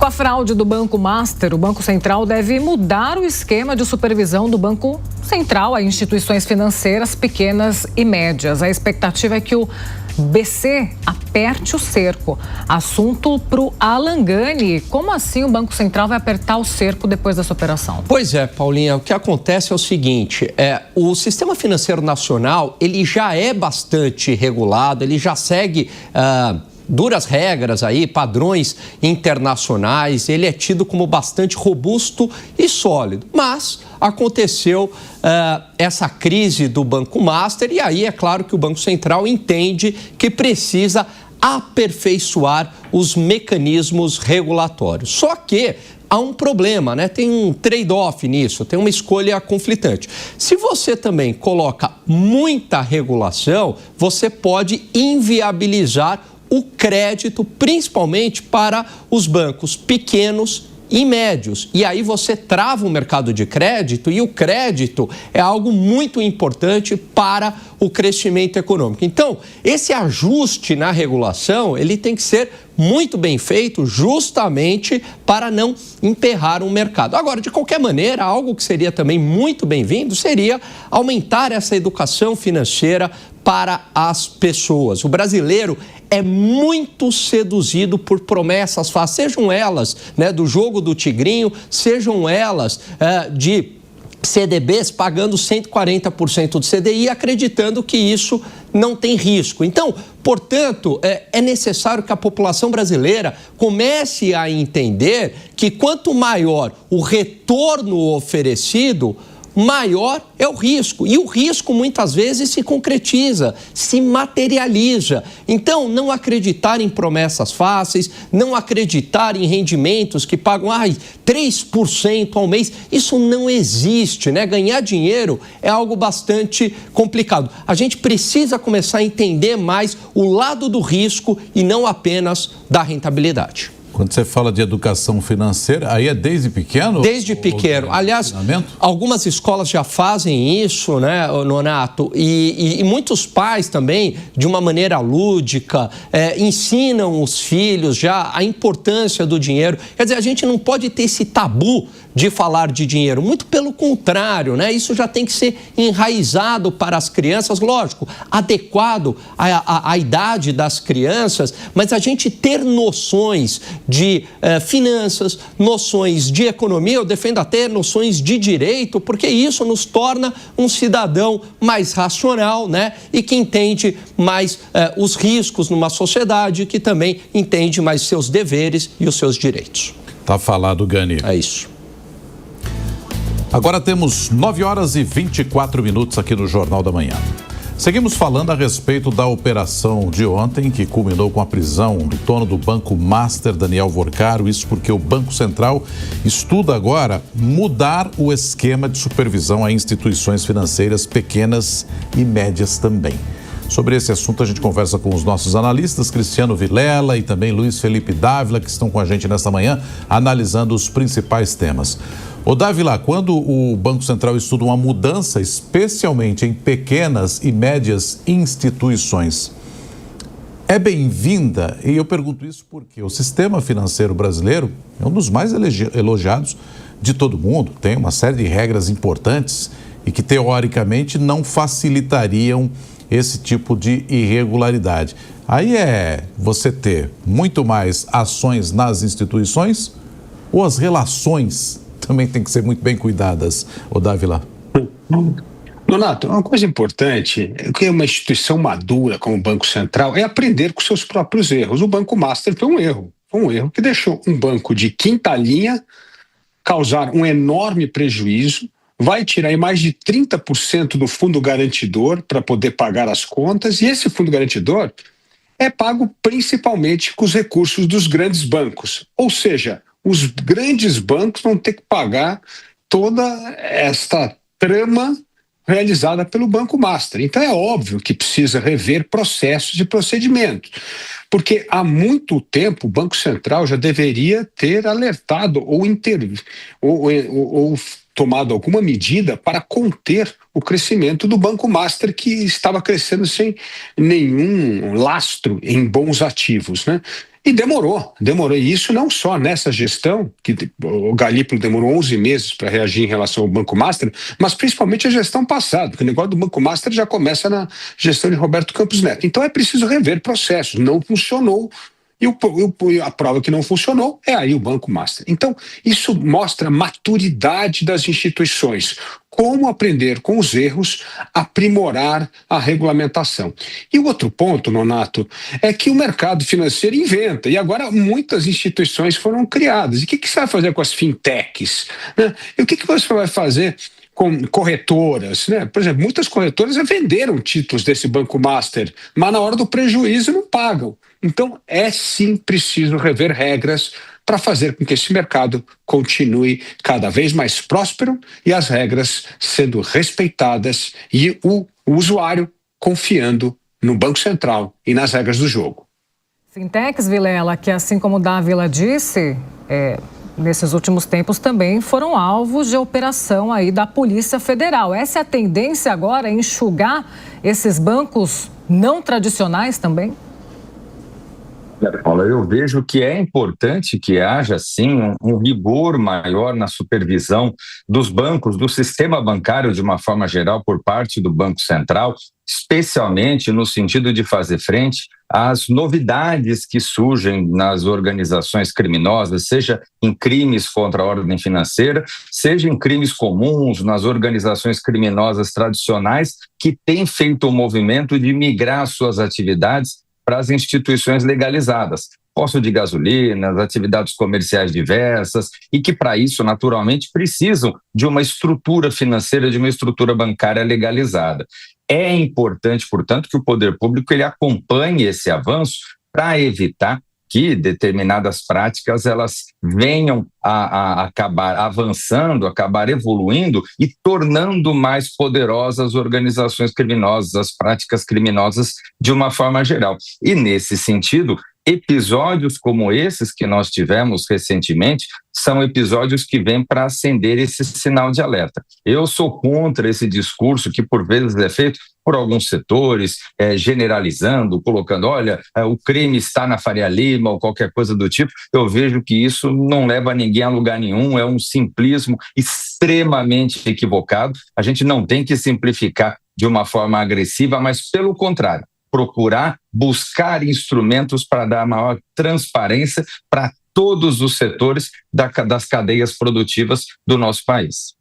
Com a fraude do Banco Master, o Banco Central deve mudar o esquema de supervisão do Banco Central a instituições financeiras pequenas e médias. A expectativa é que o BC aperte o cerco. Assunto para o Alan Gani. Como assim o Banco Central vai apertar o cerco depois dessa operação? Pois é, Paulinha, o que acontece é o seguinte, o sistema financeiro nacional, ele já é bastante regulado, ele já segue duras regras aí, padrões internacionais, ele é tido como bastante robusto e sólido. Mas aconteceu essa crise do Banco Master e aí é claro que o Banco Central entende que precisa aperfeiçoar os mecanismos regulatórios. Só que há um problema, né? Tem um trade-off nisso, tem uma escolha conflitante. Se você também coloca muita regulação, você pode inviabilizar o crédito, principalmente para os bancos pequenos e médios. E aí você trava o mercado de crédito e o crédito é algo muito importante para o crescimento econômico. Então, esse ajuste na regulação, ele tem que ser muito bem feito justamente para não emperrar o mercado. Agora, de qualquer maneira, algo que seria também muito bem-vindo seria aumentar essa educação financeira para as pessoas. O brasileiro é muito seduzido por promessas fáceis, sejam elas do jogo do tigrinho, sejam elas de CDBs pagando 140% do CDI, acreditando que isso não tem risco. Então, portanto, é necessário que a população brasileira comece a entender que quanto maior o retorno oferecido, maior é o risco. E o risco, muitas vezes, se concretiza, se materializa. Então, não acreditar em promessas fáceis, não acreditar em rendimentos que pagam 3% ao mês, isso não existe, né? Ganhar dinheiro é algo bastante complicado. A gente precisa começar a entender mais o lado do risco e não apenas da rentabilidade. Quando você fala de educação financeira, aí é desde pequeno? Desde pequeno. Aliás, algumas escolas já fazem isso, né, Nonato? E muitos pais também, de uma maneira lúdica, ensinam os filhos já a importância do dinheiro. Quer dizer, a gente não pode ter esse tabu de falar de dinheiro. Muito pelo contrário, né? Isso já tem que ser enraizado para as crianças, lógico, adequado à idade das crianças, mas a gente ter noções de finanças, noções de economia, eu defendo até noções de direito, porque isso nos torna um cidadão mais racional, né? E que entende mais os riscos numa sociedade, que também entende mais seus deveres e os seus direitos. Tá falado, Gani. É isso. Agora temos 9h24 aqui no Jornal da Manhã. Seguimos falando a respeito da operação de ontem, que culminou com a prisão do dono do Banco Master, Daniel Vorcaro. Isso porque o Banco Central estuda agora mudar o esquema de supervisão a instituições financeiras pequenas e médias também. Sobre esse assunto a gente conversa com os nossos analistas, Cristiano Vilela e também Luiz Felipe Dávila, que estão com a gente nesta manhã, analisando os principais temas. Ô Dávila, quando o Banco Central estuda uma mudança, especialmente em pequenas e médias instituições, é bem-vinda? E eu pergunto isso porque o sistema financeiro brasileiro é um dos mais elogiados de todo mundo, tem uma série de regras importantes e que, teoricamente, não facilitariam esse tipo de irregularidade. Aí é você ter muito mais ações nas instituições ou as relações também tem que ser muito bem cuidadas, ô Dávila? Nonato, uma coisa importante é que uma instituição madura como o Banco Central é aprender com seus próprios erros. O Banco Master foi um erro que deixou um banco de quinta linha causar um enorme prejuízo, vai tirar aí mais de 30% do fundo garantidor para poder pagar as contas, e esse fundo garantidor é pago principalmente com os recursos dos grandes bancos, ou seja, os grandes bancos vão ter que pagar toda esta trama realizada pelo Banco Master. Então é óbvio que precisa rever processos e procedimentos, porque há muito tempo o Banco Central já deveria ter alertado ou tomado alguma medida para conter o crescimento do Banco Master, que estava crescendo sem nenhum lastro em bons ativos, né? E demorou. E isso não só nessa gestão, que o Galípolo demorou 11 meses para reagir em relação ao Banco Master, mas principalmente a gestão passada, porque o negócio do Banco Master já começa na gestão de Roberto Campos Neto. Então é preciso rever processos. Não funcionou. E a prova que não funcionou é aí o Banco Master. Então, isso mostra a maturidade das instituições, como aprender com os erros, aprimorar a regulamentação. E o outro ponto, Nonato, é que o mercado financeiro inventa, e agora muitas instituições foram criadas. E o que você vai fazer com as fintechs? Né? E o que você vai fazer com corretoras, né? Por exemplo, muitas corretoras já venderam títulos desse Banco Master, mas na hora do prejuízo não pagam. Então, é sim preciso rever regras para fazer com que esse mercado continue cada vez mais próspero e as regras sendo respeitadas e o usuário confiando no Banco Central e nas regras do jogo. Fintechs, Vilela, que assim como o Dávila disse, nesses últimos tempos também foram alvos de operação aí da Polícia Federal. Essa é a tendência agora, enxugar esses bancos não tradicionais também? Paula, eu vejo que é importante que haja, sim, um rigor maior na supervisão dos bancos, do sistema bancário de uma forma geral por parte do Banco Central, especialmente no sentido de fazer frente às novidades que surgem nas organizações criminosas, seja em crimes contra a ordem financeira, seja em crimes comuns nas organizações criminosas tradicionais que têm feito o movimento de migrar suas atividades para as instituições legalizadas, posto de gasolina, atividades comerciais diversas, e que para isso, naturalmente, precisam de uma estrutura financeira, de uma estrutura bancária legalizada. É importante, portanto, que o poder público ele acompanhe esse avanço para evitar que determinadas práticas elas venham a acabar avançando, acabar evoluindo e tornando mais poderosas as organizações criminosas, as práticas criminosas de uma forma geral. E nesse sentido, episódios como esses que nós tivemos recentemente são episódios que vêm para acender esse sinal de alerta. Eu sou contra esse discurso que por vezes é feito por alguns setores, generalizando, colocando, olha, o crime está na Faria Lima ou qualquer coisa do tipo. Eu vejo que isso não leva ninguém a lugar nenhum, é um simplismo extremamente equivocado. A gente não tem que simplificar de uma forma agressiva, mas pelo contrário, procurar buscar instrumentos para dar maior transparência para todos os setores das cadeias produtivas do nosso país.